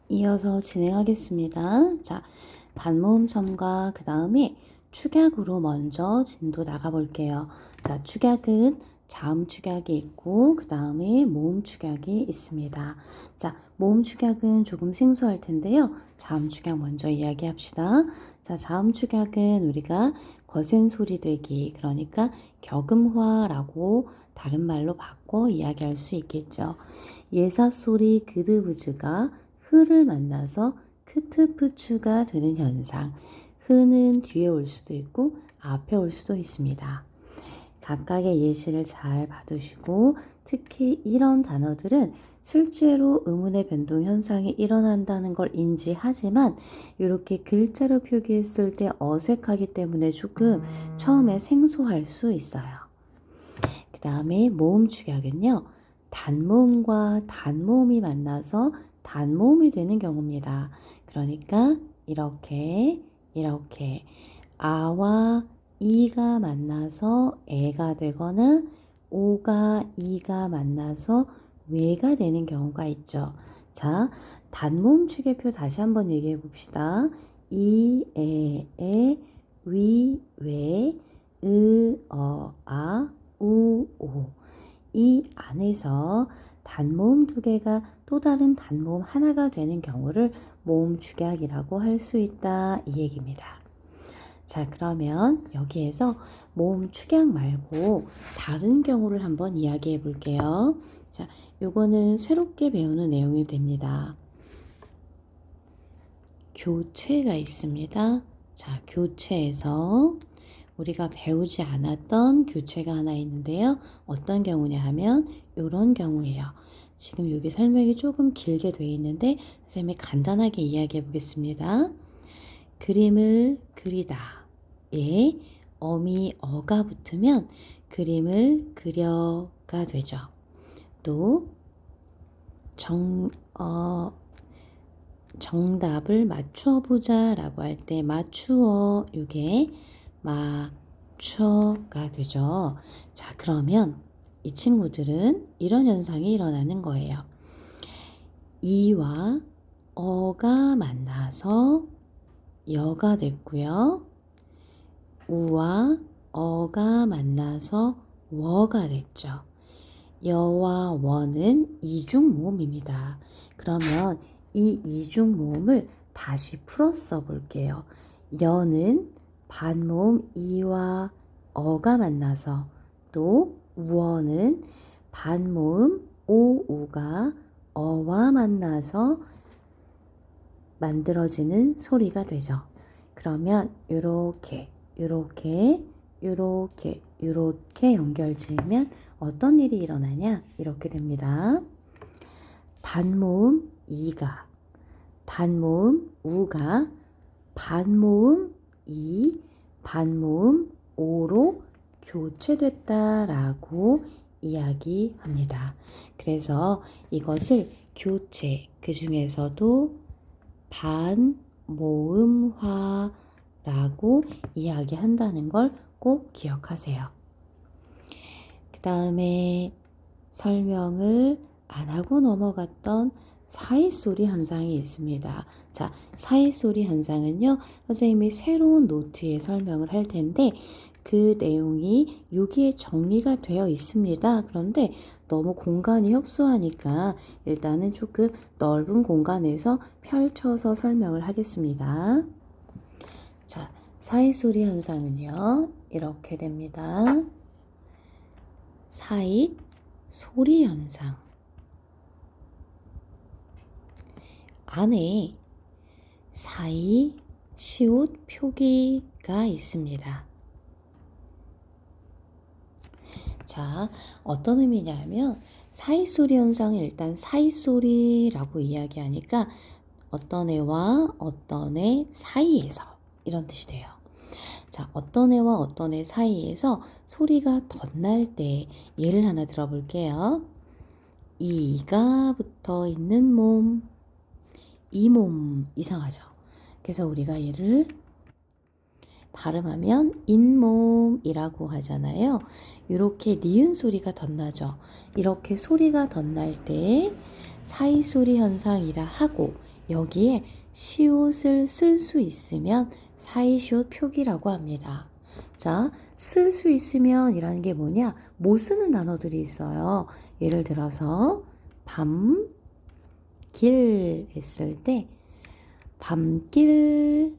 이어서 진행하겠습니다. 자, 반모음점과 그 다음에 축약으로 먼저 진도 나가 볼게요. 자, 축약은 자음 축약이 있고 그 다음에 모음 축약이 있습니다. 자, 모음 축약은 조금 생소할 텐데요. 자음 축약 먼저 이야기합시다. 자, 자음 축약은 우리가 거센 소리 되기, 그러니까 격음화라고 다른 말로 바꿔 이야기할 수 있겠죠. 예사 소리 그드브즈가 흐를 만나서 크트프추가 되는 현상. 흐는 뒤에 올 수도 있고 앞에 올 수도 있습니다. 각각의 예시를 잘 봐두시고 특히 이런 단어들은 실제로 의문의 변동 현상이 일어난다는 걸 인지하지만 이렇게 글자로 표기했을 때 어색하기 때문에 조금 처음에 생소할 수 있어요. 그 다음에 모음 축약은요. 단모음과 단모음이 만나서 단모음이 되는 경우입니다. 그러니까 이렇게 아와 이가 만나서 애가 되거나 오가 이가 만나서 외가 되는 경우가 있죠. 자, 단모음 축약표 다시 한번 얘기해 봅시다. 이, 에, 위, 외, 아, 우, 오. 이 안에서 단모음 두 개가 또 다른 단모음 하나가 되는 경우를 모음 축약이라고 할 수 있다, 이 얘기입니다. 자, 그러면 여기에서 모음 축약 말고 다른 경우를 한번 이야기해 볼게요. 자, 요거는 새롭게 배우는 내용이 됩니다. 교체가 있습니다. 자, 교체에서 우리가 배우지 않았던 교체가 하나 있는데요. 어떤 경우냐 하면 이런 경우예요. 지금 여기 설명이 조금 길게 되어 있는데 선생님이 간단하게 이야기해 보겠습니다. 그림을 그리다. 예, 어미 어가 붙으면 그림을 그려가 되죠. 또 정답을 맞춰보자 라고 할 때 맞추어, 요게 맞춰가 되죠. 자, 그러면 이 친구들은 이런 현상이 일어나는 거예요. 이와 어가 만나서 여가 됐고요. 우와 어가 만나서 워가 됐죠. 여와 워는 이중 모음입니다. 그러면 이 이중 모음을 다시 풀어서 볼게요. 여는 반모음 이와 어가 만나서, 또 우어는 반모음 오우가 어와 만나서 만들어지는 소리가 되죠. 그러면 요렇게 연결 지으면 어떤 일이 일어나냐? 이렇게 됩니다. 단모음 이가, 단모음 우가 반모음 이, 반모음 오로 교체됐다라고 이야기합니다. 그래서 이것을 교체, 그 중에서도 반모음화라고 이야기한다는 걸 꼭 기억하세요. 그 다음에 설명을 안 하고 넘어갔던 사이소리 현상이 있습니다. 자, 사이소리 현상은요, 선생님이 새로운 노트에 설명을 할 텐데 그 내용이 여기에 정리가 되어 있습니다. 그런데 너무 공간이 협소하니까 일단은 조금 넓은 공간에서 펼쳐서 설명을 하겠습니다. 자, 사이소리 현상은요, 이렇게 됩니다. 사이 소리 현상. 안에 사이 시옷 표기가 있습니다. 자, 어떤 의미냐면 사이소리 현상을 일단 사이소리라고 이야기하니까 어떤 애와 어떤 애 사이에서, 이런 뜻이 돼요. 자, 어떤 애와 어떤 애 사이에서 소리가 덧날 때 예를 하나 들어볼게요. 이가 붙어 있는 몸, 이 몸, 이상하죠? 그래서 우리가 얘를 발음하면 잇몸이라고 하잖아요. 이렇게 니은 소리가 덧나죠. 이렇게 소리가 덧날 때 사이소리 현상이라 하고, 여기에 시옷을 쓸 수 있으면 사이시옷 표기라고 합니다. 자, 쓸 수 있으면 이라는 게 뭐냐? 못 쓰는 단어들이 있어요. 예를 들어서 밤, 길 했을 때 밤길.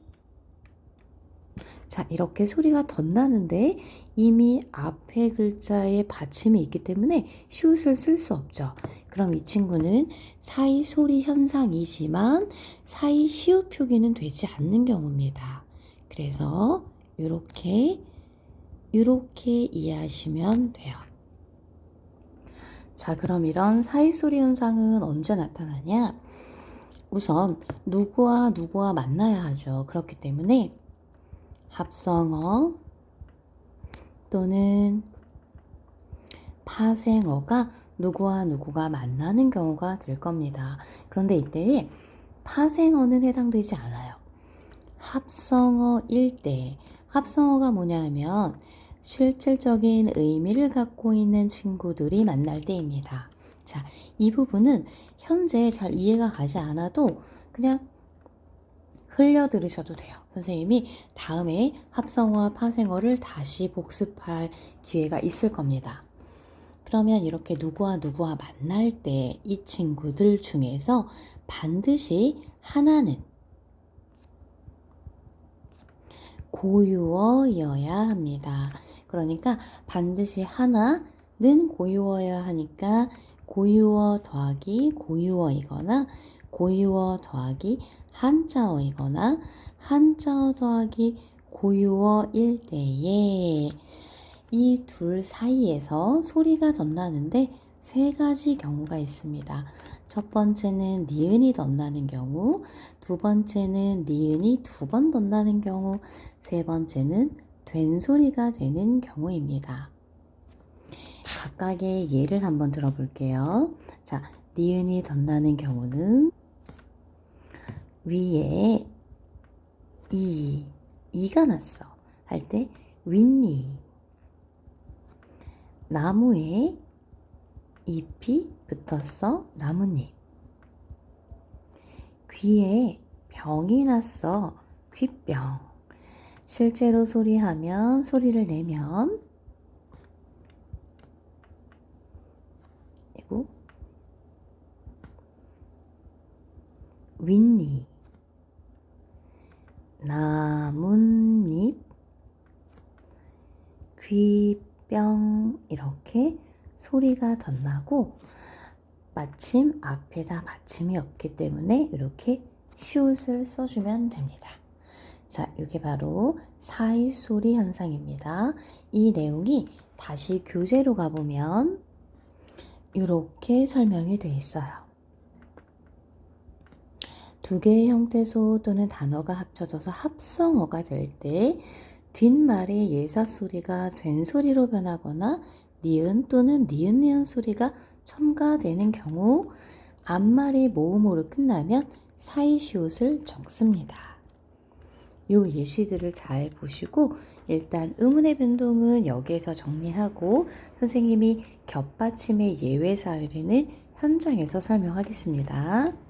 자, 이렇게 소리가 덧나는데 이미 앞에 글자에 받침이 있기 때문에 시옷을 쓸 수 없죠. 그럼 이 친구는 사이 소리 현상이지만 사이 시옷 표기는 되지 않는 경우입니다. 그래서 이렇게 이해하시면 돼요. 자, 그럼 이런 사이 소리 현상은 언제 나타나냐? 우선 누구와 만나야 하죠. 그렇기 때문에 합성어 또는 파생어가 누구와 누구가 만나는 경우가 될 겁니다. 그런데 이때에 파생어는 해당되지 않아요. 합성어일 때, 합성어가 뭐냐 하면 실질적인 의미를 갖고 있는 친구들이 만날 때입니다. 자, 이 부분은 현재 잘 이해가 가지 않아도 그냥 흘려 들으셔도 돼요. 선생님이 다음에 합성어와 파생어를 다시 복습할 기회가 있을 겁니다. 그러면 이렇게 누구와 만날 때 이 친구들 중에서 반드시 하나는 고유어여야 합니다. 그러니까 반드시 하나는 고유어여야 하니까 고유어 더하기 고유어이거나 고유어 더하기 한자어이거나 한자어 더하기 고유어일 때에 이 둘 사이에서 소리가 덧나는데 세 가지 경우가 있습니다. 첫 번째는 니은이 덧나는 경우, 두 번째는 니은이 두 번 덧나는 경우, 세 번째는 된 소리가 되는 경우입니다. 각각의 예를 한번 들어볼게요. 자, 니은이 덧나는 경우는 위에 이가 났어 할 때 윗니, 나무에 잎이 붙었어 나뭇잎, 귀에 병이 났어 귓병. 실제로 소리하면 소리를 내면 그리고 윗니, 나뭇잎, 귀병 이렇게 소리가 덧나고 마침 앞에다 받침이 없기 때문에 이렇게 시옷을 써주면 됩니다. 자, 이게 바로 사이소리 현상입니다. 이 내용이 다시 교재로 가보면 이렇게 설명이 되어 있어요. 두 개의 형태소 또는 단어가 합쳐져서 합성어가 될 때 뒷말의 예사소리가 된소리로 변하거나 니은 또는 니은 소리가 첨가되는 경우 앞말이 모음으로 끝나면 사이시옷을 적습니다. 요 예시들을 잘 보시고 일단 의문의 변동은 여기에서 정리하고 선생님이 겹받침의 예외 사례는 현장에서 설명하겠습니다.